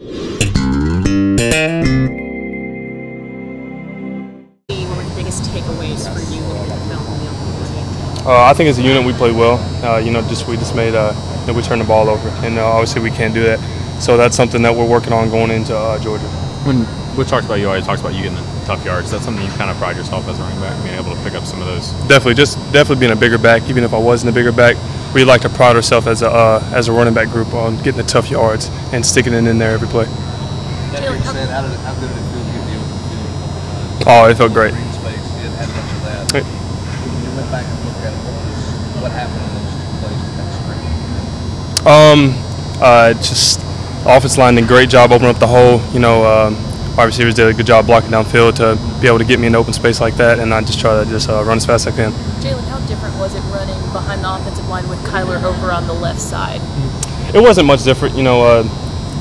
What were the biggest takeaways for you looking at the film on the offensive team? I think as a unit we played well. We just made we turned the ball over, and obviously we can't do that. So that's something that we're working on going into Georgia. When we talked about you, always talks about you getting the tough yards. That's something you kind of pride yourself as a running back, being able to pick up some of those. Definitely being a bigger back. Even if I wasn't a bigger back, we like to pride ourselves as a running back group on getting the tough yards and sticking it in there every play. That being said, how good did it feel to get the open field? Oh, it felt great. Green space, you hadn't had much of that. When you went back and looked at it, what happened in those two plays with that screen? Just the offensive line did a great job opening up the hole. Wide receivers did a good job blocking downfield to be able to get me in open space like that, and I just try to run as fast as I can. Jalen, how different was it running behind the offensive line with Kyler over on the left side? It wasn't much different.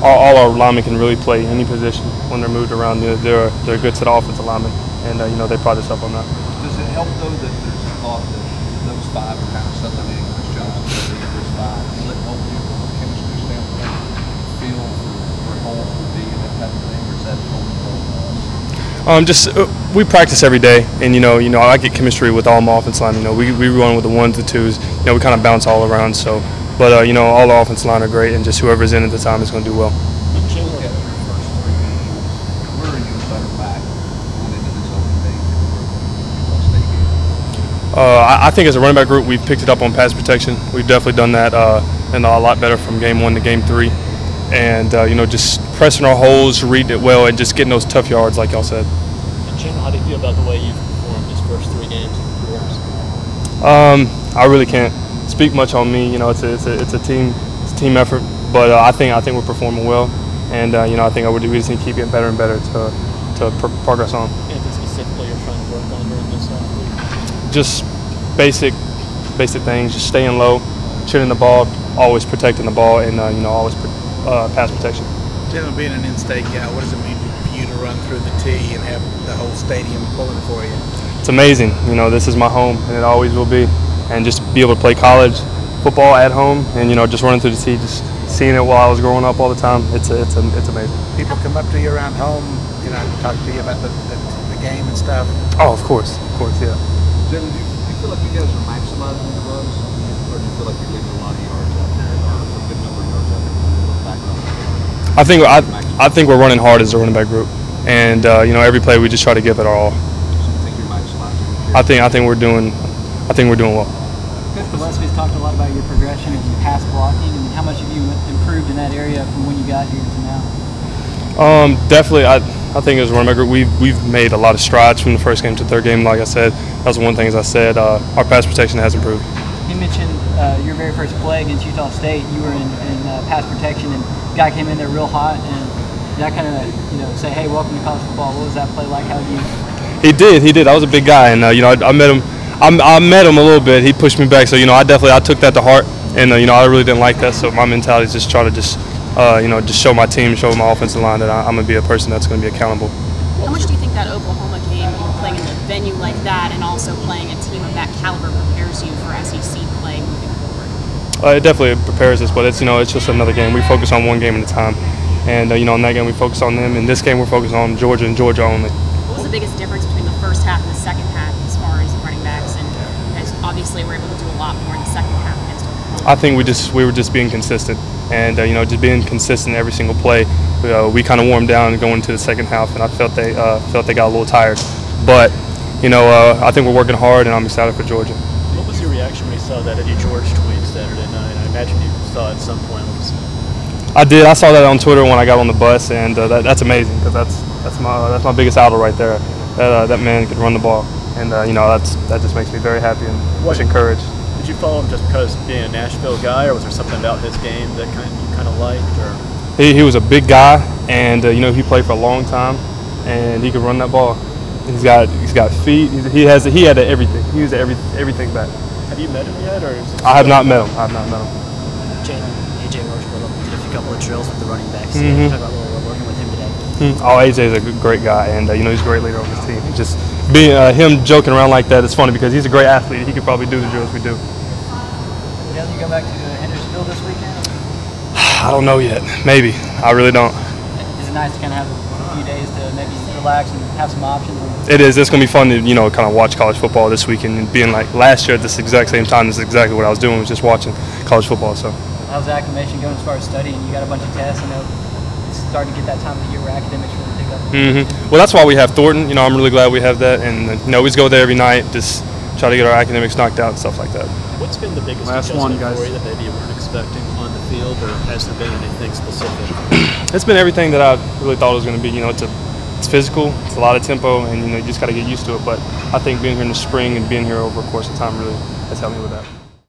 All our linemen can really play any position when they're moved around. They're a good set of offensive linemen, and they pride themselves on that. Does it help though that there's a thought that those five are kind of supplementing Chris Jones, there's five? Will it help you from a chemistry standpoint feel where holes would be and that type of thing, or is that we practice every day, and I get chemistry with all my offensive line. We run with the ones, the twos. We kind of bounce all around. So, but all the offensive line are great, and just whoever's in at the time is going to do well. I think as a running back group, we've picked it up on pass protection. We've definitely done that and a lot better from game 1 to game 3. And, just pressing our holes, reading it well, and just getting those tough yards like y'all said. And Jalen, how do you feel about the way you've performed these first 3 games in 3 years? I really can't speak much on me. It's a team effort, but I think we're performing well. And, I think we just need to keep getting better and better to progress on. Anything specifically you're trying to work on during this week? Just basic things, just staying low, chinning the ball, always protecting the ball, and always pass protection. Jalen, being an in-state guy, what does it mean for you to run through the tee and have the whole stadium pulling for you? It's amazing. This is my home, and it always will be. And just be able to play college football at home, and just running through the tee, just seeing it while I was growing up all the time. It's amazing. People come up to you around home, talk to you about the game and stuff. Oh, of course, yeah. Jalen, do you feel like you guys are maximizing the runs, or do you feel like you're leaving a lot of yards out there, or a good number of yards out there when you look back on it? I think we're running hard as a running back group, and every play we just try to give it our all. So you think you're maximizing? I think we're doing well. Coach Gillespie's talked a lot about your progression and pass blocking, and how much have you improved in that area from when you got here to now? Definitely, I think as a running back group, we've made a lot of strides from the first game to the third game. Like I said, that was one thing. As I said, our pass protection has improved. You mentioned your very first play against Utah State. You were in pass protection, and the guy came in there real hot, and did I kind of say, "Hey, welcome to college football"? What was that play like? How did you? He did. I was a big guy, and I met him. I met him a little bit. He pushed me back, so I took that to heart, and I really didn't like that. So my mentality is just try to just show my team, show my offensive line that I'm going to be a person that's going to be accountable. How much do you think that Oklahoma game, playing in a venue like that, and also playing a team of that caliber, prepares you for SEC play moving forward? It definitely prepares us, but it's just another game. We focus on one game at a time, and in that game we focus on them. In this game we're focused on Georgia and Georgia only. What was the biggest difference between the first half and the second half as far as running backs, and you guys obviously were able to do a lot more in the second half against Oklahoma? I think we were just being consistent, and just being consistent every single play. We kind of warmed down going into the second half, and I felt they got a little tired. But I think we're working hard, and I'm excited for Georgia. What was your reaction when you saw that Eddie George tweet Saturday night? I imagine you saw it at some point. I did. I saw that on Twitter when I got on the bus, and that's amazing because that's my biggest idol right there. That man could run the ball, and that just makes me very happy and much encouraged. Did you follow him just because being a Nashville guy, or was there something about his game that you kind of liked? Or he was a big guy, and he played for a long time, and he could run that ball. He's got feet. He had everything. He used everything back. Have you met him yet, or? I have not met him. Jalen, AJ Roach did a couple of drills with the running backs. Mm-hmm. Talk about working with him today. Oh, AJ's a great guy, and he's a great leader on this team. Just being him joking around like that is funny because he's a great athlete. He could probably do the drills we do. You go back to Hendersonville this weekend? I don't know yet. Maybe. I really don't. it nice to kind of have a few days to maybe relax and have some options? It is. It's going to be fun to, you know, kind of watch college football this weekend, and being like last year at this exact same time, this is exactly what I was doing, was just watching college football. So how's the acclimation going as far as studying? You got a bunch of tests. I know it's starting to get that time of the year where academics really pick up. Well, that's why we have Thornton. You know, I'm really glad we have that, and you know, we just go there every night, just try to get our academics knocked out and stuff like that. What's been the biggest Last adjustment one, guys. for you that maybe you weren't expecting on the field, or has there been anything specific? It's been everything that I really thought it was going to be. You know, it's physical, it's a lot of tempo, and you know, you just got to get used to it. But I think being here in the spring and being here over a course of time really has helped me with that.